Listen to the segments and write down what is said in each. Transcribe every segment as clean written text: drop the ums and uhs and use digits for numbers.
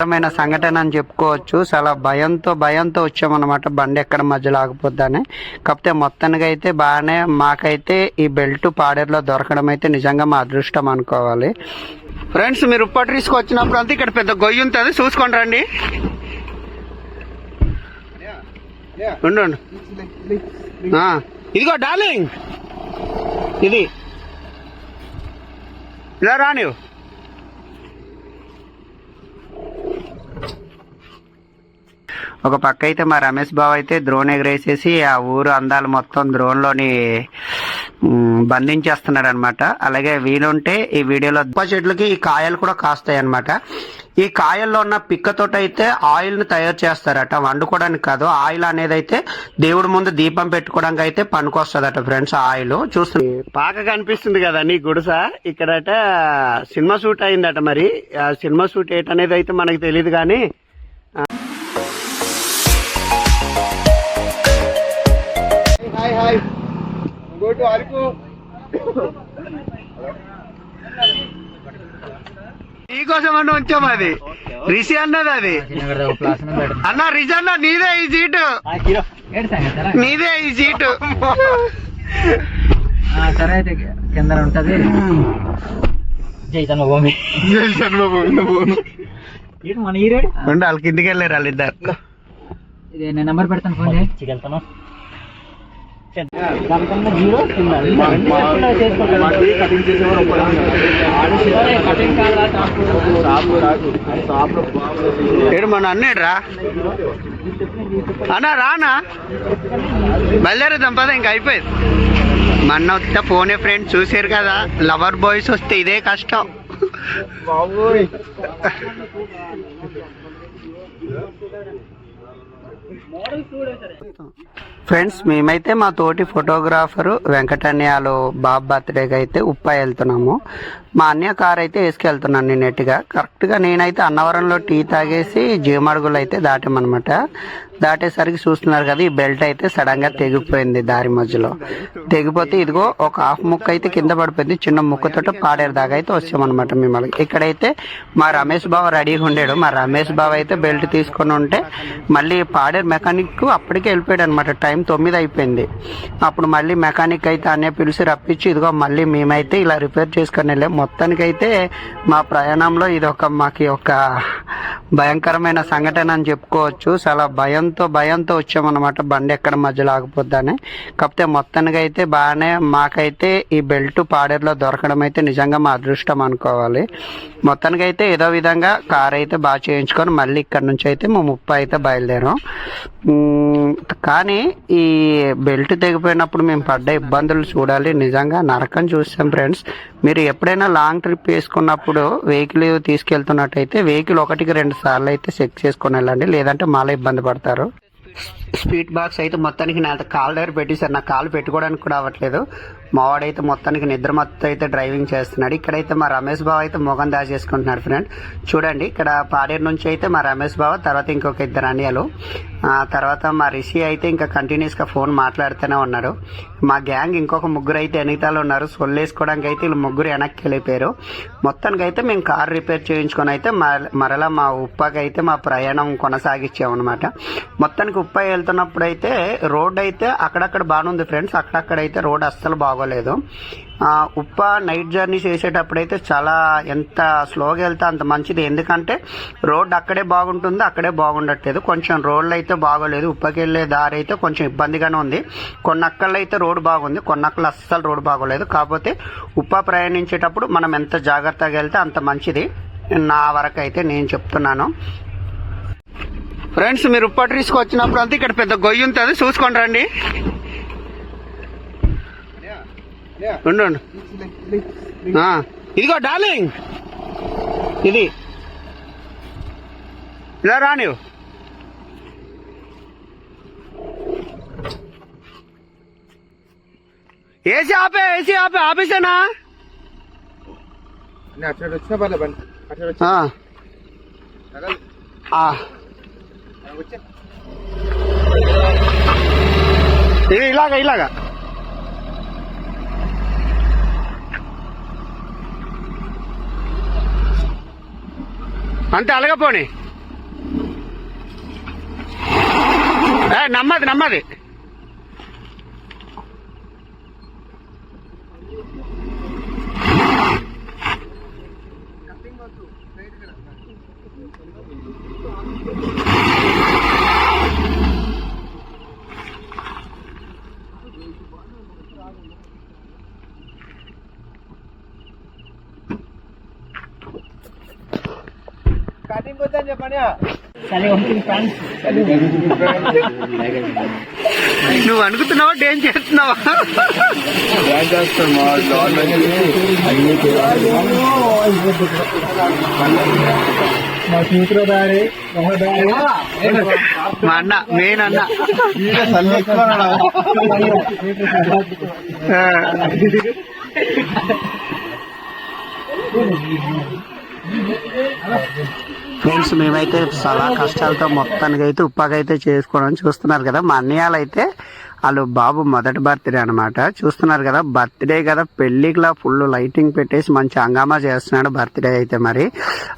సంఘటన అని చెప్పుకోవచ్చు. చాలా భయంతో వచ్చామన్నమాట, బండి ఎక్కడ మధ్యలో ఆగిపోద్దని. కాకపోతే మొత్తానికి అయితే బాగానే, మాకైతే ఈ బెల్ట్ పాడేరులో దొరకడం అయితే నిజంగా మా అదృష్టం అనుకోవాలి. ఫ్రెండ్స్, మీరు ఉప్పటి తీసుకొచ్చినప్పుడు అంతా ఇక్కడ పెద్ద గొయ్యి ఉంటుంది, చూసుకోండి రండి. ఉండు ఇదిగో డార్లింగ్, ఇది ఇలా రా నీవు. ఒక పక్క అయితే మా రమేష్ బాబు అయితే డ్రోన్ ఎగరేసేసి ఆ ఊరు అందాలు మొత్తం డ్రోన్లోని బంధించేస్తున్నాడు అనమాట. అలాగే వీలుంటే ఈ వీడియోలో దుప్ప చెట్లకి ఈ కాయలు కూడా కాస్తాయి అనమాట. ఈ కాయల్లో ఉన్న పిక్కతోటి అయితే ఆయిల్ ను తయారు చేస్తారట, వండుకోవడానికి కాదు. ఆయిల్ అనేది అయితే దేవుడి ముందు దీపం పెట్టుకోవడానికి అయితే పనికొస్తుందట ఫ్రెండ్స్. ఆయిల్ చూస్తుంది, పాక కనిపిస్తుంది కదా నీ గుడిస. ఇక్కడట సినిమా షూట్ అయిందట. మరి ఆ సినిమా షూట్ ఏంటనేది అయితే మనకు తెలియదు కానీ నీకోసం అన్న ఉంచాం. అది రిషి అన్నది, అది అన్న రిషి అన్న నీదే ఈ సీటు, నీదే ఈ సీటు. సరే అయితే కింద ఉంటది. జై జన్మభూమి, జై జన్మభూమి. మన హీరో వాళ్ళ కిందికి వెళ్ళారు వాళ్ళిద్దరు. ఇది నేను నెంబర్ పెడతాను, ఫోన్ చేసి వెళ్తాను. మన అన్నాడు రా అన్నా, రానా బయలుదేరేద్దాం పద, ఇంకా అయిపోయింది. మొన్న వస్తే ఫోనే ఫ్రెండ్స్ చూసారు కదా, లవర్ బాయ్స్ వస్తే ఇదే కష్టం. ఫ్రెండ్స్, మేమైతే మా తోటి ఫోటోగ్రాఫరు వెంకటన్యాలు బాబు బర్త్డేకి అయితే ఉప్పాయి వెళ్తున్నాము. మా అన్నయ్య కార్ అయితే వేసుకెళ్తున్నాను నేను నెట్గా. కరెక్ట్గా నేనైతే అన్నవరంలో టీ తాగేసి జీమడుగులు అయితే దాటామన్నమాట. దాటేసరికి చూస్తున్నారు కదా, ఈ బెల్ట్ అయితే సడన్ గా తెగిపోయింది. దారి మధ్యలో తెగిపోతే ఇదిగో ఒక హాఫ్ ముక్క అయితే కింద పడిపోయింది. చిన్న ముక్కతో పాడేరు దాకా అయితే వచ్చామన్నమాట. మిమ్మల్ని ఇక్కడైతే మా రమేష్ బావ రెడీగా ఉండాడు. మా రమేష్ బావ అయితే బెల్ట్ తీసుకొని ఉంటే మళ్ళీ పాడేరు మెకానిక్ అప్పటికే వెళ్ళిపోయాడు అనమాట. టైం 9 అయిపోయింది. అప్పుడు మళ్ళీ మెకానిక్ అయితే అనే పిలిచి రప్పించి ఇదిగో మళ్ళీ మేమైతే ఇలా రిపేర్ చేసుకొని వెళ్ళాం. మొత్తానికైతే మా ప్రయాణంలో ఇది మాకు ఒక భయంకరమైన సంఘటన అని చెప్పుకోవచ్చు. చాలా భయంతో వచ్చామన్నమాట, బండి ఎక్కడ మధ్యలో ఆగిపోద్దని. కాకపోతే మొత్తానికి అయితే బాగానే, మాకైతే ఈ బెల్ట్ పాడేరులో దొరకడం అయితే నిజంగా మా అదృష్టం అనుకోవాలి. మొత్తానికైతే ఏదో విధంగా కార్ అయితే బాగా చేయించుకొని మళ్ళీ ఇక్కడ నుంచి అయితే మా 30 అయితే బయలుదేరాం. కానీ ఈ బెల్ట్ తెగిపోయినప్పుడు మేము పడ్డ ఇబ్బందులు చూడాలి, నిజంగా నరకం చూసాం ఫ్రెండ్స్. మీరు ఎప్పుడైనా లాంగ్ ట్రిప్ వేసుకున్నప్పుడు వెహికల్ తీసుకెళ్తున్నట్టయితే వెహికల్ 1-2 సార్లు అయితే చెక్ చేసుకొని వెళ్ళండి, లేదంటే మళ్ళీ ఇబ్బంది పడతారు. స్పీడ్ బాక్స్ అయితే మొత్తానికి నా కాలు దగ్గర పెట్టేశారు, నా కాలు పెట్టుకోవడానికి కూడా అవ్వట్లేదు. మావాడైతే మొత్తానికి నిద్ర మొత్తం అయితే డ్రైవింగ్ చేస్తున్నాడు. ఇక్కడైతే మా రమేష్ బావ అయితే మొగం దాచేసుకుంటున్నాడు ఫ్రెండ్. చూడండి, ఇక్కడ పాడేరు నుంచి అయితే మా రమేష్ బావ, తర్వాత ఇంకొక 2 అన్నయ్యలు, తర్వాత మా రిషి అయితే ఇంకా కంటిన్యూస్గా ఫోన్ మాట్లాడుతూనే ఉన్నాడు. మా గ్యాంగ్ ఇంకొక 3 అయితే ఎనితాలు ఉన్నారు. సొల్లేసుకోవడానికి అయితే వీళ్ళు 3 వెనక్కి వెళ్ళిపోయారు. మొత్తానికి అయితే మేము కార్ రిపేర్ చేయించుకొని అయితే మరలా మా ఉప్పకి అయితే మా ప్రయాణం కొనసాగించామన్నమాట. మొత్తానికి ఉప్ప వెళ్తున్నప్పుడు అయితే రోడ్ అయితే అక్కడక్కడ బాగుంది ఫ్రెండ్స్, అక్కడక్కడైతే రోడ్ అస్సలు బాగోలేదు. ఉప్ప నైట్ జర్నీ చేసేటప్పుడు అయితే చాలా ఎంత స్లోగా వెళ్తే అంత మంచిది. ఎందుకంటే రోడ్ అక్కడే బాగుంటుంది, అక్కడే బాగుండట్లేదు. కొంచెం రోడ్లు అయితే బాగోలేదు. ఉప్పకి వెళ్ళే దారి అయితే కొంచెం ఇబ్బందిగానే ఉంది. కొన్నక్కళ్ళు అయితే రోడ్డు బాగుంది, కొన్నక్కలు అస్సలు రోడ్డు బాగోలేదు. కాకపోతే ఉప్ప ప్రయాణించేటప్పుడు మనం ఎంత జాగ్రత్తగా వెళ్తే అంత మంచిది, నా వరకు అయితే నేను చెప్తున్నాను. ఫ్రెండ్స్, మీరు ఉప్పటి తీసుకొచ్చినప్పుడు అంతా ఇక్కడ పెద్ద గొయ్యి ఉంటుంది, చూసుకోండి రండి. ఉండు ఇదిగో డార్లింగ్, ఇది ఇలా రా నీవు. ఏసీ ఆపే ఆపేసానా? ఇది ఇలాగా అంతే, అలాగే పోనీ. నమ్మది నువ్వు అనుకుతున్నావా డేం చేస్తున్నావా? మా అన్న మెయిన్ అన్న ఫ్రెండ్స్, మేమైతే చాలా కష్టాలతో మొత్తానికి అయితే ఉప్పాకైతే చేసుకోవడం చూస్తున్నారు కదా. మా అన్నయ్యలు అయితే వాళ్ళు బాబు మొదటి బర్త్డే అనమాట. చూస్తున్నారు కదా, బర్త్డే కదా, పెళ్లికిలా ఫుల్ లైటింగ్ పెట్టేసి మంచి హంగామా చేస్తున్నాడు బర్త్డే అయితే. మరి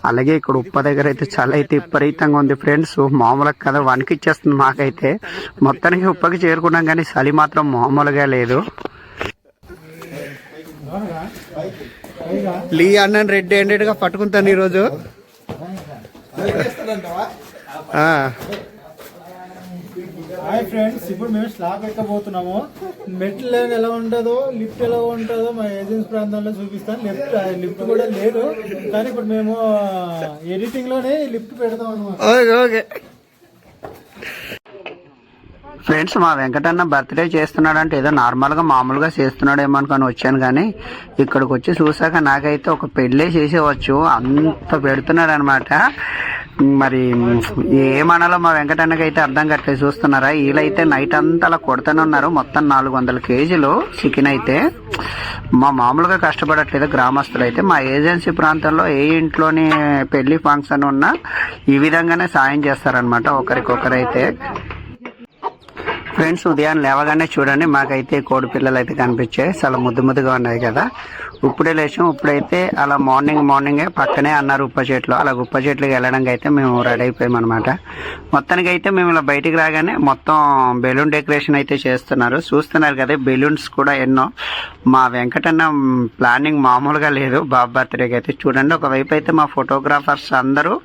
అలాగే ఇక్కడ ఉప్ప దగ్గర అయితే చలి అయితే విపరీతంగా ఉంది ఫ్రెండ్స్. మామూలుగా కదా వణికిచ్చేస్తుంది మాకైతే. మొత్తానికి ఉప్పకి చేరుకున్నాం కానీ చలి మాత్రం మామూలుగా లేదు. లీ అన్న రెడ్ హ్యాండెడ్ గా పట్టుకుంటాను ఈరోజు. హాయ్ ఫ్రెండ్స్, ఇప్పుడు మేము స్లాబ్ ఎక్కబోతున్నాము. మెట్లు లైన్ ఎలా ఉంటుందో, లిఫ్ట్ ఎలా ఉంటుందో మా ఏజెన్సీ ప్రాంతంలో చూపిస్తాను. లిఫ్ట్ కూడా లేదు, కానీ ఇప్పుడు మేము ఎడిటింగ్ లోనే లిఫ్ట్ పెడతాం అనమాట. ఓకే ఫ్రెండ్స్, మా వెంకటన్న బర్త్డే చేస్తున్నాడంటే ఏదో నార్మల్గా మామూలుగా చేస్తున్నాడేమో అనుకొని వచ్చాను, కానీ ఇక్కడికి వచ్చి చూసాక నాకైతే ఒక పెళ్ళే చేసేవచ్చు అంత పెడుతున్నాడు అనమాట. మరి ఏమనాలో మా వెంకటన్నకి అయితే అర్థం కట్టలేదు. చూస్తున్నారా, వీళ్ళైతే నైట్ అంతా అలా కొడుతూనే ఉన్నారు. మొత్తం 400 కేజీలు చికెన్ అయితే. మా మామూలుగా కష్టపడట్లేదు గ్రామస్తులు అయితే. మా ఏజెన్సీ ప్రాంతంలో ఏ ఇంట్లోని పెళ్లి ఫంక్షన్ ఉన్నా ఈ విధంగానే సాయం చేస్తారనమాట ఒకరికొకరైతే. ఫ్రెండ్స్, ఉదయం లేవగానే చూడండి మాకైతే కోడి పిల్లలు అయితే కనిపించాయి. చాలా ముద్దుగా ఉన్నాయి కదా. ఇప్పుడే లేచాం. ఇప్పుడైతే అలా మార్నింగే పక్కనే అన్నారు ఉప్ప చెట్లు. అలా ఉప్ప చెట్లకి వెళ్ళడానికి అయితే మేము రెడీ అయిపోయాం అనమాట. మొత్తానికి అయితే మేము ఇలా బయటికి రాగానే మొత్తం బెలూన్ డెకరేషన్ అయితే చేస్తున్నారు. చూస్తున్నారు కదా, బెలూన్స్ కూడా ఎన్నో. మా వెంకటన్న ప్లానింగ్ మామూలుగా లేదు బాబు బర్త్డేకి అయితే. చూడండి, ఒకవైపు అయితే మా ఫోటోగ్రాఫర్స్ అందరూ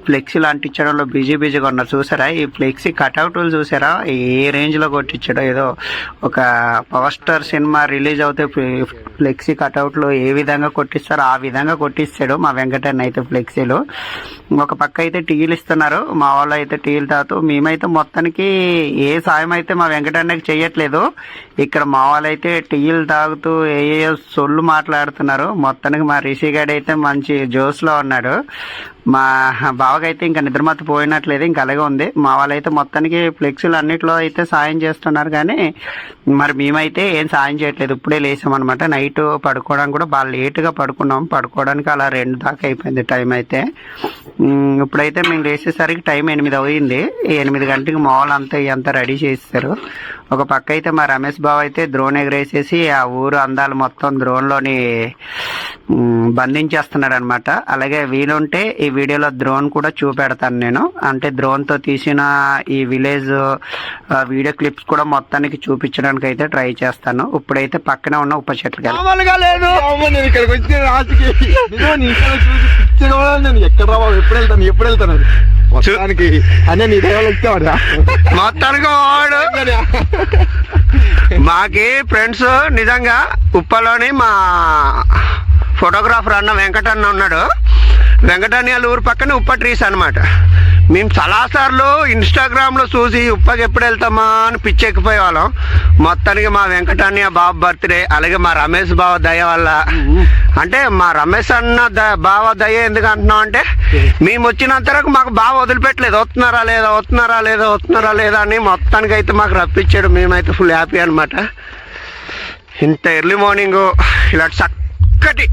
ఫ్లెక్సీలు అంటించడంలో బిజీగా ఉన్నారు. చూసారా, ఈ ఫ్లెక్సీ కట్అవుట్లు చూసారా ఏ రేంజ్ లో కొట్టించాడో. ఏదో ఒక పవర్ స్టార్ సినిమా రిలీజ్ అవుతే ఫ్లెక్సీ కట్అవుట్లు ఏ విధంగా కొట్టిస్తారో ఆ విధంగా కొట్టిస్తాడు మా వెంకటన్న అయితే ఫ్లెక్సీలు. ఒక పక్క అయితే టీలు ఇస్తున్నారు, మా వాళ్ళు అయితే టీలు తాగుతూ. మేమైతే మొత్తానికి ఏ సాయం అయితే మా వెంకటన్నకి చెయ్యట్లేదు. ఇక్కడ మా వాళ్ళు అయితే టీలు తాగుతూ ఏ సొల్లు మాట్లాడుతున్నారు. మొత్తానికి మా రిషిగాడు అయితే మంచి జోస్లో ఉన్నాడు. మా బావకైతే ఇంకా నిద్రమత్తు పోయినట్లేదు, ఇంకా అలాగే ఉంది. మా వాళ్ళైతే మొత్తానికి ఫ్లెక్సీలు అన్నిట్లో అయితే సాయం చేస్తున్నారు, కానీ మరి మేమైతే ఏం సాయం చేయట్లేదు. ఇప్పుడే లేసామన్నమాట. నైట్ పడుకోవడానికి కూడా బాగా లేటుగా పడుకున్నాం. పడుకోవడానికి అలా 2 దాకా అయిపోయింది టైం అయితే. ఇప్పుడైతే మేము లేచేసరికి టైం 8 అయింది. 8 గంటలకు మా వాళ్ళు అంతా రెడీ చేస్తారు. ఒక పక్క అయితే మా రమేష్ బావ అయితే ద్రోణ్ ఎగరేసేసి ఆ ఊరు అందాలు మొత్తం ద్రోణ్లోని బంధించేస్తున్నాడు అనమాట. అలాగే వీలుంటే ఈ వీడియోలో ద్రోణ్ కూడా చూపెడతాను నేను. అంటే ద్రోణ్తో తీసిన ఈ విలేజ్ వీడియో క్లిప్స్ కూడా మొత్తానికి చూపించడానికి అయితే ట్రై చేస్తాను. ఇప్పుడైతే పక్కనే ఉన్న ఉప్ప చెట్లకి ఎప్పుడు వెళ్తాను మొత్తానికి అనే నీ దేవాలు వచ్చేవాడా మొత్తానికి వాడు మాకి ఫ్రెండ్స్. నిజంగా ఉప్పలోని మా ఫోటోగ్రాఫర్ అన్న వెంకటన్న ఉన్నాడు. వెంకటన్న వాళ్ళ ఊరు పక్కనే ఉప్ప ట్రీస్ అనమాట. మేము చాలాసార్లు ఇన్స్టాగ్రామ్లో చూసి ఉప్పకి ఎప్పుడు వెళ్తామా అని పిచ్చెక్కిపోయే వాళ్ళం. మొత్తానికి మా వెంకటన్నయ్య బాబు బర్త్డే, అలాగే మా రమేష్ బావ దయ వల్ల. అంటే మా రమేష్ అన్న బావ దయ ఎందుకు అంటున్నాం అంటే, మేము వచ్చినంత వరకు మాకు బాగా వదిలిపెట్టలేదు. వస్తున్నారా లేదా అని మొత్తానికి అయితే మాకు రప్పించాడు. మేమైతే ఫుల్ హ్యాపీ అనమాట. ఇంత ఎర్లీ మార్నింగ్ ఇలాంటి చక్కటి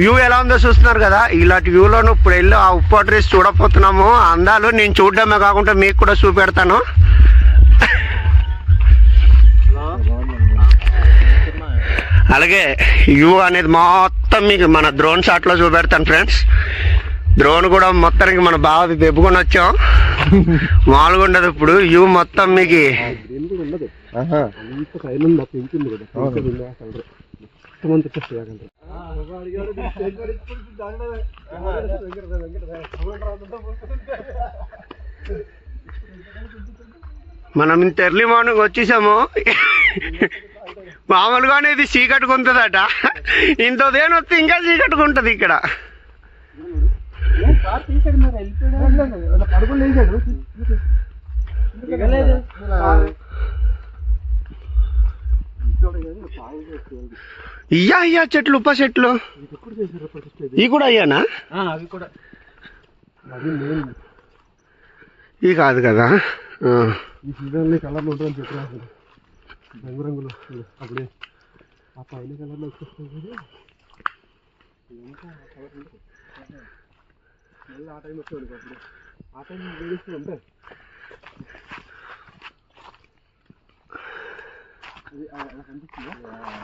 వ్యూ ఎలా ఉందో చూస్తున్నారు కదా. ఇలాంటి వ్యూలోను ఇప్పుడు వెళ్ళి ఆ ఉప్పు ట్రీస్ చూడపోతున్నాము. అందాలు నేను చూడడమే కాకుండా మీకు కూడా చూపెడతాను. అలాగే వ్యూ అనేది మొత్తం మీకు మన డ్రోన్ షాట్లో చూపెడతాను ఫ్రెండ్స్. డ్రోన్ కూడా మొత్తానికి మన బావది తెప్పుకొని వచ్చాం. మామూలుగా ఉండదు. ఇప్పుడు వ్యూ మొత్తం మీకు మనం ఇంత ఎర్లీ మార్నింగ్ వచ్చేసాము. మామూలుగానే ఇది చీకట్టుకుంటుందట, ఇంత ఉదయం వస్తే ఇంకా చీకట్టుకుంటది ఇక్కడ. ఇయ్యా చెట్లు, ఉప్ప చెట్లు ఇవి కూడా అయ్యానా? అవి కూడా ఇవి కాదు కదా. ఈ సీజన్లో కలర్లు ఉంటాయని చెప్పినా రంగురంగులు అప్పుడే ఆ పైన కలర్లో వచ్చేస్తుంది. మళ్ళీ ఆ టైం వచ్చేవాళ్ళు అప్పుడు ఆ టైం వేడిస్తూ ఉంటాయి. అలా కనిపిస్తుందా?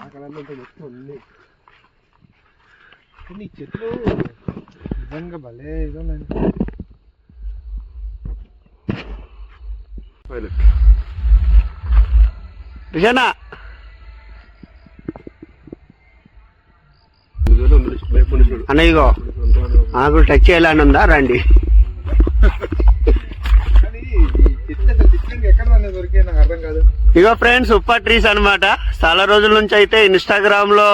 ఆ కలర్లో ఉంటాయి మొత్తం అన్ని. కొన్ని చెట్లు నిజంగా భలే ఇదో విజయనా అన్న ఇగో నాకు టచ్ చేయాలని ఉందా? రండి. ఇగో ఫ్రెండ్స్, ఉప్ప ట్రీస్ అన్నమాట. చాలా రోజుల నుంచి అయితే ఇన్స్టాగ్రామ్ లో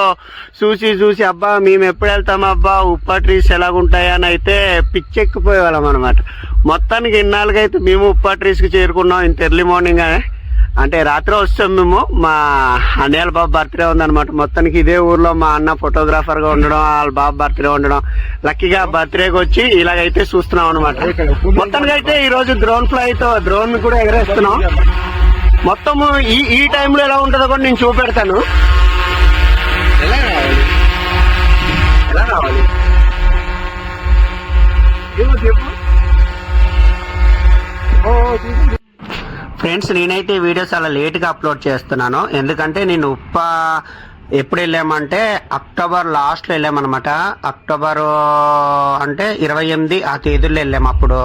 చూసి అబ్బా మేము ఎప్పుడు వెళ్తాం అబ్బా ఉప్ప ట్రీస్ ఎలాగుంటాయి అని అయితే పిచ్చెక్కిపోయేవాళ్ళం అనమాట. మొత్తానికి ఇన్నాళ్ళకైతే మేము ఉప్ప ట్రీస్ కి చేరుకున్నాం. ఇంత ఎర్లీ మార్నింగ్ అంటే రాత్రి వస్తాం మేము. మా అన్నయ్య బాబు బర్త్డే ఉందన్నమాట. మొత్తానికి ఇదే ఊర్లో మా అన్న ఫోటోగ్రాఫర్ గా ఉండడం, వాళ్ళ బాబు బర్త్డే ఉండడం, లక్కీగా బర్త్డేకి వచ్చి ఇలాగైతే చూస్తున్నాం అనమాట. మొత్తానికి అయితే ఈ రోజు డ్రోన్ ఫ్లైట్ డ్రోన్ కూడా ఎగరేస్తున్నాం. మొత్తము ఈ టైంలో ఎలా ఉంటుందో కూడా నేను చూపెడతాను. ఎలా రావాలి ఫ్రెండ్స్, నేనైతే వీడియో చాలా లేట్గా అప్లోడ్ చేస్తున్నాను. ఎందుకంటే నేను ఎప్పుడు వెళ్ళామంటే అక్టోబర్ లాస్ట్లో వెళ్ళామన్నమాట. అక్టోబర్ అంటే 28 ఆ తేదీలో వెళ్ళాము. అప్పుడు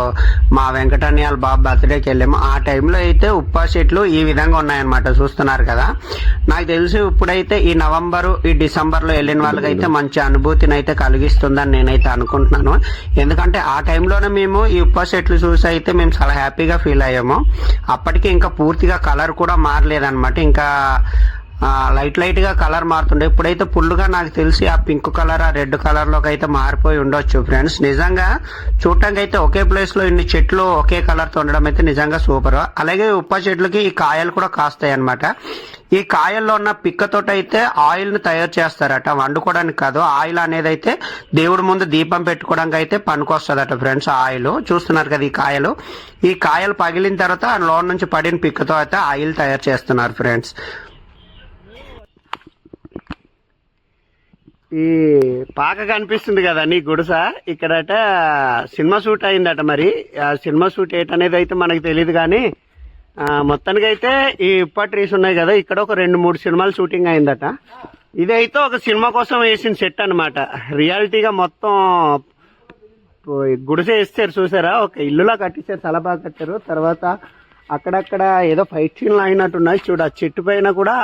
మా వెంకటన్యాల బాబు బర్త్డేకి వెళ్ళాము. ఆ టైంలో అయితే ఉప్ప చెట్లు ఈ విధంగా ఉన్నాయన్నమాట. చూస్తున్నారు కదా. నాకు తెలిసి ఇప్పుడైతే ఈ నవంబరు ఈ డిసెంబర్లో వెళ్ళిన వాళ్ళకైతే మంచి అనుభూతిని అయితే కలిగిస్తుందని నేనైతే అనుకుంటున్నాను. ఎందుకంటే ఆ టైంలోనే మేము ఈ ఉప్ప చెట్లు చూసి అయితే మేము చాలా హ్యాపీగా ఫీల్ అయ్యాము. అప్పటికి ఇంకా పూర్తిగా కలర్ కూడా మారలేదన్నమాట. ఇంకా లైట్ గా కలర్ మారుతుండే. ఇప్పుడైతే ఫుల్గా నాకు తెలిసి ఆ పింక్ కలర్ ఆ రెడ్ కలర్ లోకి అయితే మారిపోయి ఉండొచ్చు ఫ్రెండ్స్. నిజంగా చూడటానికి అయితే ఒకే ప్లేస్ లో ఇన్ని చెట్లు ఒకే కలర్ తో ఉండడం అయితే నిజంగా సూపర్. అలాగే ఉప్ప చెట్లకి ఈ కాయలు కూడా కాస్తాయి అన్నమాట. ఈ కాయల్లో ఉన్న పిక్కతోటి అయితే ఆయిల్ ని తయారు చేస్తారట, వండుకోవడానికి కాదు. ఆయిల్ అనేది అయితే దేవుడి ముందు దీపం పెట్టుకోవడానికి అయితే పనికొస్తుందట ఫ్రెండ్స్. ఆయిల్ చూస్తున్నారు కదా. ఈ కాయలు పగిలిన తర్వాత లోన్ నుంచి పడిన పిక్కతో అయితే ఆయిల్ తయారు చేస్తున్నారు ఫ్రెండ్స్. ఈ పాక కనిపిస్తుంది కదా నీ గుడిస, ఇక్కడట సినిమా షూట్ అయిందట. మరి ఆ సినిమా షూట్ ఏంటనేది అయితే మనకు తెలియదు, కానీ మొత్తానికి అయితే ఈ ఉప్ప ట్రీస్ ఉన్నాయి కదా, ఇక్కడ ఒక 2-3 సినిమాలు షూటింగ్ అయిందట. ఇదైతే ఒక సినిమా కోసం వేసిన సెట్ అనమాట. రియాలిటీగా మొత్తం గుడిసె వేస్తారు చూసారా, ఒక ఇల్లులా కట్టించారు, చాలా బాగా కట్టారు. తర్వాత అక్కడక్కడ ఏదో ఫైట్ సీన్లు అయినట్టున్నాయి చూడ, చెట్టు పైన కూడా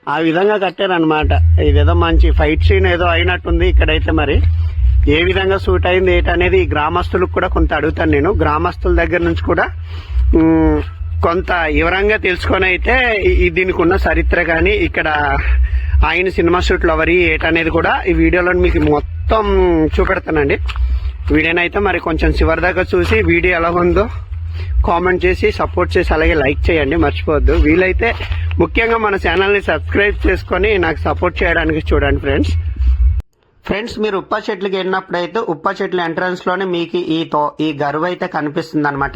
ఆ విధంగా కట్టారనమాట. ఇదేదో మంచి ఫైట్ సీన్ ఏదో అయినట్టుంది ఇక్కడైతే. మరి ఏ విధంగా షూట్ అయింది ఏంటనేది ఈ గ్రామస్తులకు కూడా కొంత అడుగుతాను నేను. గ్రామస్తుల దగ్గర నుంచి కూడా కొంత వివరంగా తెలుసుకొని అయితే దీనికి ఉన్న చరిత్ర కానీ ఇక్కడ ఆయన సినిమా షూట్లు ఎవరి ఏటనేది కూడా ఈ వీడియోలో మీకు మొత్తం చూపెడతానండి. వీడియోనైతే మరి కొంచెం చివరి దాకా చూసి వీడియో ఎలా ఉందో కామెంట్ చేసి సపోర్ట్ చేసి అలాగే లైక్ చేయండి, మర్చిపోవద్దు. వీలైతే ముఖ్యంగా మన ఛానల్ని సబ్స్క్రైబ్ చేసుకొని నాకు సపోర్ట్ చేయడానికి చూడండి ఫ్రెండ్స్. మీరు ఉప్ప చెట్లకి వెళ్ళినప్పుడు అయితే ఉప్ప చెట్ల ఎంట్రన్స్ లోనే మీకు ఈ గరువు అయితే కనిపిస్తుంది అనమాట.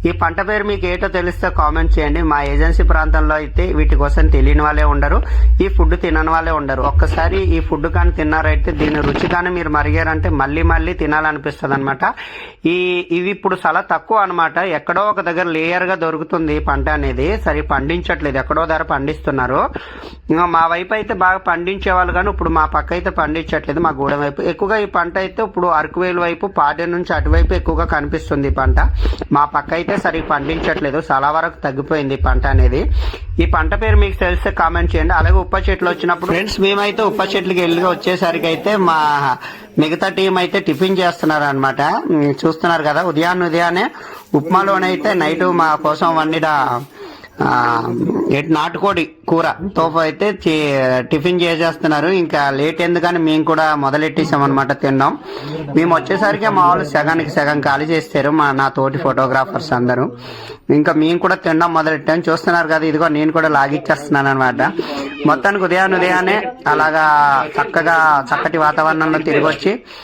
ఈ పంట పేరు మీకు ఏటో తెలిస్తే కామెంట్ చేయండి. మా ఏజెన్సీ ప్రాంతంలో అయితే వీటి కోసం తెలియని వాళ్ళే ఉండరు, ఈ ఫుడ్ తినని వాళ్ళే ఉండరు. ఒక్కసారి ఈ ఫుడ్ కానీ తిన్నారైతే దీని రుచి కానీ మీరు మరిగారంటే మళ్ళీ తినాలనిపిస్తుంది అనమాట. ఇవి ఇప్పుడు చాలా తక్కువ అనమాట. ఎక్కడో ఒక దగ్గర లేయర్ గా దొరుకుతుంది పంట అనేది, సరి పండించట్లేదు, ఎక్కడో ధర పండిస్తున్నారు. మా వైపు అయితే బాగా పండించే వాళ్ళు, కానీ ఇప్పుడు మా పక్క అయితే పండించట్లేదు మా గూడెం వైపు. ఎక్కువగా ఈ పంట అయితే ఇప్పుడు అరకువేలు వైపు పాడేరు నుంచి అటువైపు ఎక్కువగా కనిపిస్తుంది ఈ పంట. మా పక్క అయితే సరిగ్గా పండించట్లేదు, చాలా వరకు తగ్గిపోయింది ఈ పంట అనేది. ఈ పంట పేరు మీకు తెలిస్తే కామెంట్ చేయండి. అలాగే ఉప్ప చెట్లు వచ్చినప్పుడు ఫ్రెండ్స్ మేమైతే ఉప్ప చెట్లకి వెళ్ళి వచ్చేసరికి అయితే మా మిగతా టీం అయితే టిఫిన్ చేస్తున్నారు అనమాట. చూస్తున్నారు కదా, ఉదయాన్నే ఉప్మాలోనైతే నైట్ మా కోసం వండిన నాటుకోడి కూర తోపు అయితే టిఫిన్ చేసేస్తున్నారు. ఇంకా లేట్ ఎందుకని మేము కూడా మొదలెట్టేసాం అనమాట తిన్నాం. మేము వచ్చేసరికి మా వాళ్ళు సగం ఖాళీ చేస్తారు, నా తోటి ఫోటోగ్రాఫర్స్ అందరూ. ఇంకా మేము కూడా తినడం మొదలెట్టాం. చూస్తున్నారు కదా, ఇదిగో నేను కూడా లాగిచ్చేస్తున్నాను అనమాట. మొత్తానికి ఉదయాన్నే అలాగా చక్కటి వాతావరణంలో తిరిగి వచ్చి